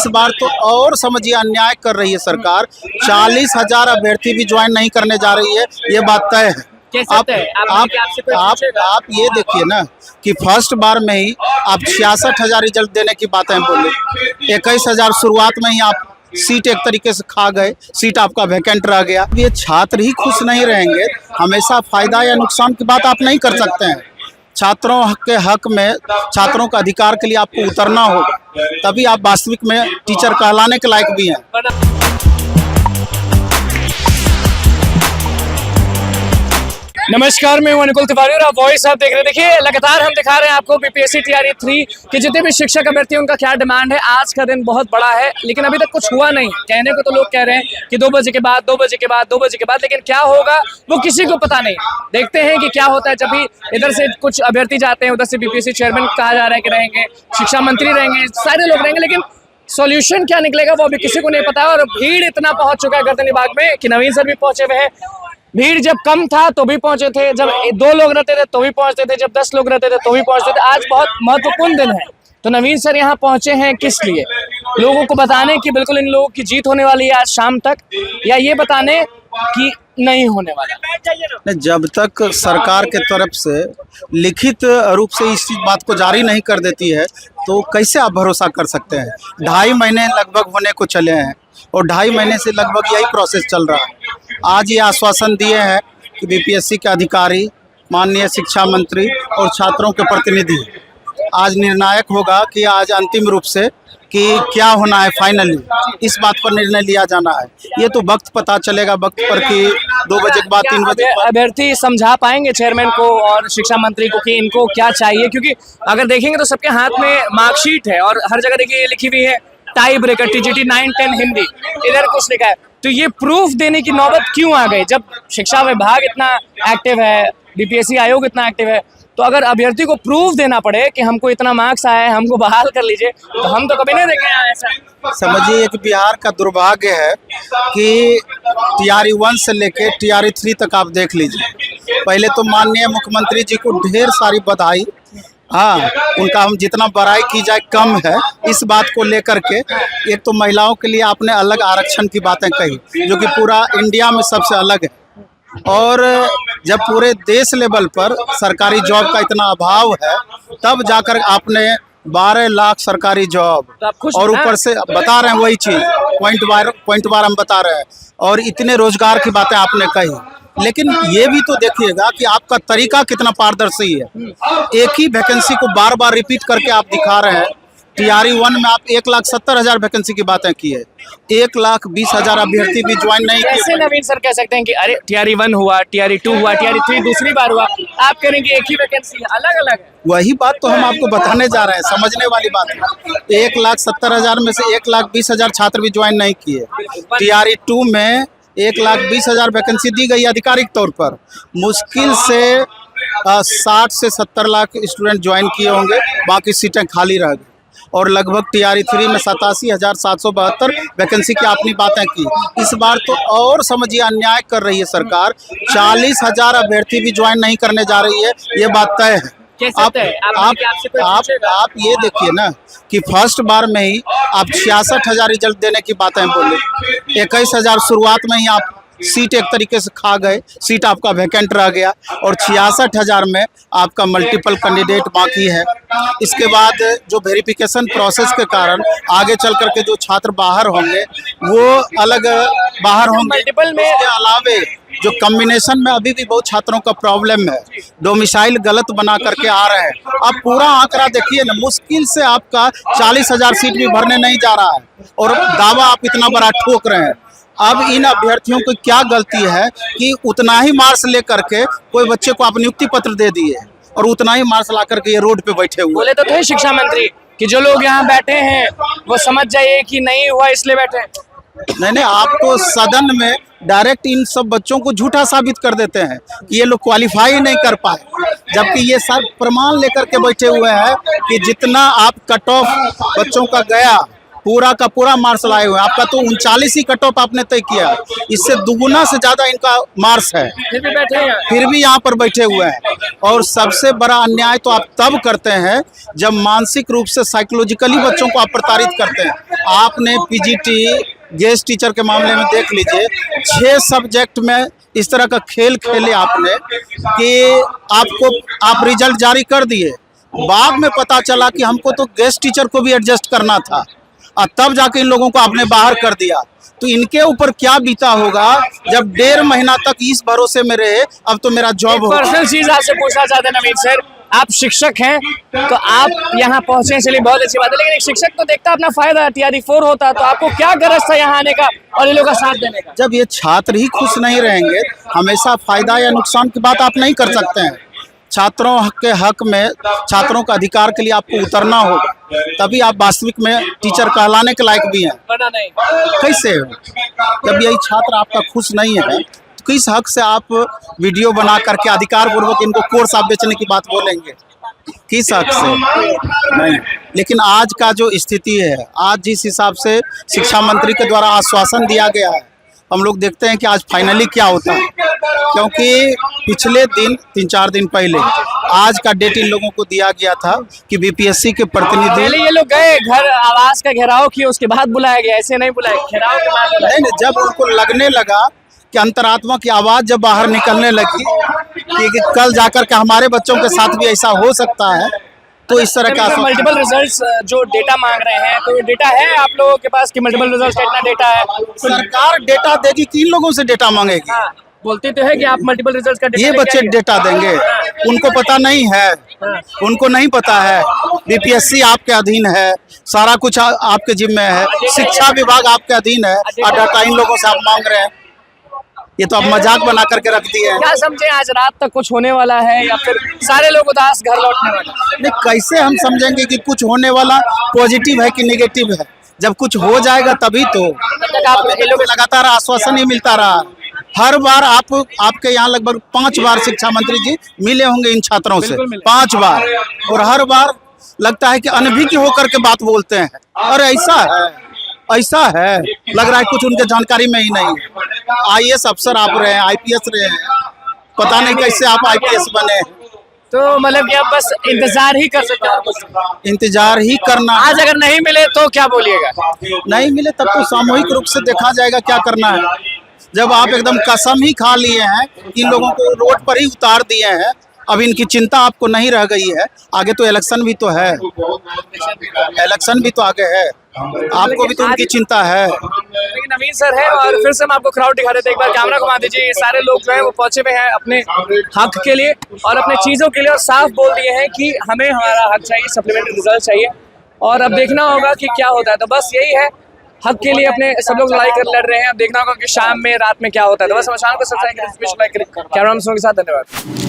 इस बार तो और समझिए अन्याय कर रही है सरकार। 40,000 अभ्यर्थी भी ज्वाइन नहीं करने जा रही है, ये बात तय है। आप ये देखिए ना कि फर्स्ट बार में ही आप 66,000 रिजल्ट देने की बातें बोले, 21,000 शुरुआत में ही आप सीट एक तरीके से खा गए, सीट आपका वैकेंट रह गया। ये छात्र ही खुश नहीं रहेंगे, हमेशा फायदा या नुकसान की बात आप नहीं कर सकते हैं। छात्रों के हक में, छात्रों का अधिकार के लिए आपको उतरना होगा, तभी आप वास्तविक में टीचर कहलाने के लायक भी हैं। नमस्कार, मैं हूं अनुकुल तिवारी और आप वॉइस आप देख रहे हैं। देखिए, लगातार हम दिखा रहे हैं आपको बीपीएससी टीआरई 3 के जितने भी शिक्षक अभ्यर्थी उनका क्या डिमांड है। आज का दिन बहुत बड़ा है, लेकिन अभी तक कुछ हुआ नहीं। कहने को तो लोग कह रहे हैं कि 2 बजे के बाद, 2 बजे के बाद, 2 बजे के बाद, लेकिन क्या होगा वो किसी को पता नहीं। देखते हैं कि क्या होता है। जब भी इधर से कुछ अभ्यर्थी जाते हैं, उधर से बीपीएससी चेयरमैन कहा जा रहा है कि रहेंगे, शिक्षा मंत्री रहेंगे, सारे लोग रहेंगे, लेकिन सॉल्यूशन क्या निकलेगा वो अभी किसी को नहीं पता है। और भीड़ इतना पहुंच चुका है गर्दनीबाग में कि नवीन सर भी पहुंचे हुए हैं। भीड़ जब कम था तो भी पहुंचे थे, जब 2 लोग रहते थे तो भी पहुंचते थे, जब 10 लोग रहते थे तो भी पहुंचते थे। आज बहुत महत्वपूर्ण दिन है, तो नवीन सर यहाँ पहुंचे हैं किस लिए? लोगों को बताने कि बिल्कुल इन लोगों की जीत होने वाली है आज शाम तक, या ये बताने कि नहीं होने वाला? जब तक सरकार के तरफ से लिखित रूप से इस बात को जारी नहीं कर देती है तो कैसे आप भरोसा कर सकते हैं? 2.5 महीने लगभग होने को चले हैं और 2.5 महीने से लगभग यही प्रोसेस चल रहा है। आज ये आश्वासन दिए हैं कि बीपीएससी के अधिकारी, माननीय शिक्षा मंत्री और छात्रों के प्रतिनिधि, आज निर्णायक होगा कि आज अंतिम रूप से कि क्या होना है। फाइनली इस बात पर निर्णय लिया जाना है। ये तो वक्त पता चलेगा, वक्त पर कि 2 बजे के बाद, 3 बजे के बाद अभ्यर्थी समझा पाएंगे चेयरमैन को और शिक्षा मंत्री को कि इनको क्या चाहिए? क्योंकि अगर देखेंगे तो सबके हाथ में मार्कशीट है और हर जगह देखिए ये लिखी हुई है टाई ब्रेकर टीजीटी 9-10 हिंदी, इधर कुछ लिखा है। तो ये प्रूफ देने की नौबत क्यों आ गई? जब शिक्षा विभाग इतना एक्टिव है, बीपीएससी आयोग इतना एक्टिव है, तो अगर अभ्यर्थी को प्रूफ देना पड़े कि हमको इतना मार्क्स आया है, हमको बहाल कर लीजिए, तो हम तो कभी नहीं देखेंगे ऐसा। समझिए कि बिहार का दुर्भाग्य है कि टीआरई 1 से लेके टीआरई 3 तक आप देख लीजिए। पहले तो माननीय मुख्यमंत्री जी को ढेर सारी बधाई, हाँ, उनका हम जितना बड़ाई की जाए कम है। इस बात को लेकर के एक तो महिलाओं के लिए आपने अलग आरक्षण की बातें कही जो कि पूरा इंडिया में सबसे अलग है, और जब पूरे देश लेवल पर सरकारी जॉब का इतना अभाव है तब जाकर आपने 12 लाख सरकारी जॉब, और ऊपर से बता रहे हैं वही चीज़, पॉइंट बार हम बता रहे हैं, और इतने रोजगार की बातें आपने कही। लेकिन ये भी तो देखिएगा कि आपका तरीका कितना पारदर्शी है। एक ही वैकेंसी को बार बार रिपीट करके आप दिखा रहे हैं। टीआरई 1 में आप 1,70,000 वैकेंसी की बातें की है, 1,20,000 अभ्यर्थी भी ज्वाइन नहीं किए। कैसे नवीन सर कह सकते हैं कि अरे टीआरई 1 हुआ, टीआरई 2 हुआ, टीआरई 3 दूसरी बार हुआ, आप करेंगे एक ही वैकेंसी अलग अलग है? वही बात तो हम आपको बताने जा रहे हैं, समझने वाली बात है। 1,70,000 में से 1,20,000 छात्र भी ज्वाइन नहीं किए। टीआरई 2 में 1,20,000 वैकेंसी दी गई आधिकारिक तौर पर। मुश्किल से 60 से 70 लाख स्टूडेंट ज्वाइन किए होंगे, बाकी सीटें खाली रह गई। और लगभग टीआरई 3 में 87,772 वैकेंसी की आपने बातें की। इस बार तो और समझिए अन्याय कर रही है सरकार। 40,000 अभ्यर्थी भी ज्वाइन नहीं करने जा रही है, ये बात तय है। आप ये देखिए ना कि फर्स्ट बार में ही आप 66,000 रिजल्ट देने की बातें बोले, 21,000 शुरुआत में ही आप सीट एक तरीके से खा गए, सीट आपका वैकेंट रह गया, और 66,000 में आपका मल्टीपल कैंडिडेट बाकी है। इसके बाद जो वेरिफिकेशन प्रोसेस के कारण आगे चल करके जो छात्र बाहर होंगे वो अलग बाहर होंगे। मल्टीपल में इसके अलावे जो कॉम्बिनेशन में अभी भी बहुत छात्रों का प्रॉब्लम है, डोमिसाइल गलत बना करके आ रहे हैं। आप पूरा आंकड़ा देखिए ना, मुश्किल से आपका 40,000 सीट भी भरने नहीं जा रहा है, और दावा आप इतना बड़ा ठोक रहे हैं। अब इन अभ्यर्थियों की क्या गलती है कि उतना ही मार्क्स लेकर के कोई बच्चे को आप नियुक्ति पत्र दे दिए और उतना ही मार्क्स ला करके ये रोड पे बैठे हुए। बोले तो थे शिक्षा मंत्री कि जो लोग यहाँ बैठे हैं वो समझ जाइए कि नहीं हुआ इसलिए बैठे। नहीं, आप तो सदन में डायरेक्ट इन सब बच्चों को झूठा साबित कर देते हैं कि ये लोग क्वालिफाई नहीं कर पाए, जबकि ये सब प्रमाण लेकर के बैठे हुए हैं कि जितना आप कट ऑफ बच्चों का गया पूरा का पूरा मार्क्स लाए हुए हैं। आपका तो 39 ही कट ऑफ आपने तय किया, इससे दुगुना से ज्यादा इनका मार्क्स है, फिर भी बैठे हैं। फिर भी यहाँ पर बैठे हुए हैं। और सबसे बड़ा अन्याय तो आप तब करते हैं जब मानसिक रूप से साइकोलॉजिकली बच्चों को आप प्रताड़ित करते हैं। आपने पीजीटी गेस्ट टीचर के मामले में देख लीजिए, 6 सब्जेक्ट में इस तरह का खेल खेले आपने कि आप रिजल्ट जारी कर दिए, बाद में पता चला कि हमको तो गेस्ट टीचर को भी एडजस्ट करना था और तब जाके इन लोगों को आपने बाहर कर दिया। तो इनके ऊपर क्या बीता होगा जब 1.5 महीना तक इस भरोसे में रहे, अब तो मेरा जॉब होगा। पर्सनल चीज आपसे पूछना चाहते हैं नवीन सर, आप शिक्षक हैं तो आप यहाँ पहुंचे, चलिए बहुत अच्छी बात है, लेकिन एक शिक्षक तो देखता अपना फायदा, TRE 4 होता तो आपको क्या गरज था यहाँ आने का और इन लोगों का साथ देने का? जब ये छात्र ही खुश नहीं रहेंगे, हमेशा फायदा या नुकसान की बात आप नहीं कर सकते हैं। छात्रों के हक में, छात्रों का अधिकार के लिए आपको उतरना होगा, तभी आप वास्तविक में टीचर कहलाने के लायक भी हैं। वरना नहीं। कैसे हो? जब यही छात्र आपका खुश नहीं है तो किस हक से आप वीडियो बना करके अधिकार पूर्वक इनको कोर्स आप बेचने की बात बोलेंगे? किस हक से? नहीं। लेकिन आज का जो स्थिति है, आज जिस हिसाब से शिक्षा मंत्री के द्वारा आश्वासन दिया गया है, हम लोग देखते हैं कि आज फाइनली क्या होता है। क्योंकि पिछले दिन 3-4 दिन पहले आज का डेट इन लोगों को दिया गया था कि बीपीएससी के प्रतिनिधि, पहले ये लोग गए घर, आवाज का घेराव किया, उसके बाद बुलाया गया, ऐसे नहीं बुलाया, घेराव के बाद बुलाया। नहीं, जब उनको लगने लगा कि अंतरात्मा की आवाज जब बाहर निकलने लगी कि कल जाकर के हमारे बच्चों के साथ भी ऐसा हो सकता है, तो इस तरह का मल्टीपल रिजल्ट्स जो डेटा मांग रहे हैं, तो डेटा है आप लोगों के पास कि मल्टीपल रिजल्ट्स का इतना डेटा है? सरकार डेटा देगी, किन लोगों से डेटा मांगेगी? हाँ, बोलते तो है कि आप मल्टीपल रिजल्ट्स का डेटा ये लेके बच्चे आइए। डेटा देंगे, उनको पता नहीं है, उनको नहीं पता है। बीपीएससी आपके अधीन है, सारा कुछ आपके जिम्मे है, शिक्षा विभाग आपके अधीन है, और डाटा इन लोगों से आप मांग रहे हैं। ये तो आप मजाक बना करके रख दिए हैं। क्या समझे, आज रात तक कुछ होने वाला है या फिर सारे लोग उदास घर लौटने वाले? नहीं, कैसे हम समझेंगे कि कुछ होने वाला पॉजिटिव है कि नेगेटिव है? जब कुछ हो जाएगा तभी तो। आप ये लोग लगातार आश्वासन ही मिलता रहा। हर बार आपके यहाँ लगभग 5 बार शिक्षा मंत्री जी मिले होंगे इन छात्रों से, 5 बार, और हर बार लगता है कि अनभिज्ञ होकर के बात बोलते हैं। और ऐसा है लग रहा है कुछ उनके जानकारी में ही नहीं है। IAS अफसर आप रहे हैं, IPS रहे हैं, पता नहीं कैसे आप IPS बने हैं। तो मतलब कि आप बस इंतजार ही कर सकते हैं? इंतजार ही करना। आज अगर नहीं मिले तो क्या बोलिएगा? नहीं मिले तब तो सामूहिक रूप से देखा जाएगा क्या करना है। जब आप एकदम कसम ही खा लिए हैं, इन लोगों को रोड पर ही उतार दिए हैं, अब इनकी चिंता आपको नहीं रह गई है। आगे तो इलेक्शन भी तो है, इलेक्शन भी तो आगे है, आपको भी तो उनकी चिंता है। लेकिन नवीन सर है, और फिर से हम आपको क्राउड दिखा देते हैं, एक बार कैमरा घुमा दीजिए। ये सारे लोग जो है वो पहुंचे हुए हैं अपने हक के लिए और अपने चीजों के लिए, और साफ बोल दिए हैं कि हमें हमारा हक चाहिए, सप्लीमेंट्री रिजल्ट चाहिए, और अब देखना होगा कि क्या होता है। तो बस यही है, हक के लिए अपने सब लोग लड़ाई कर लड़ रहे हैं। अब देखना होगा कि शाम में, रात में क्या होता है। तो बस समाचार को सब्सक्राइब करें, कैमरा के साथ, धन्यवाद।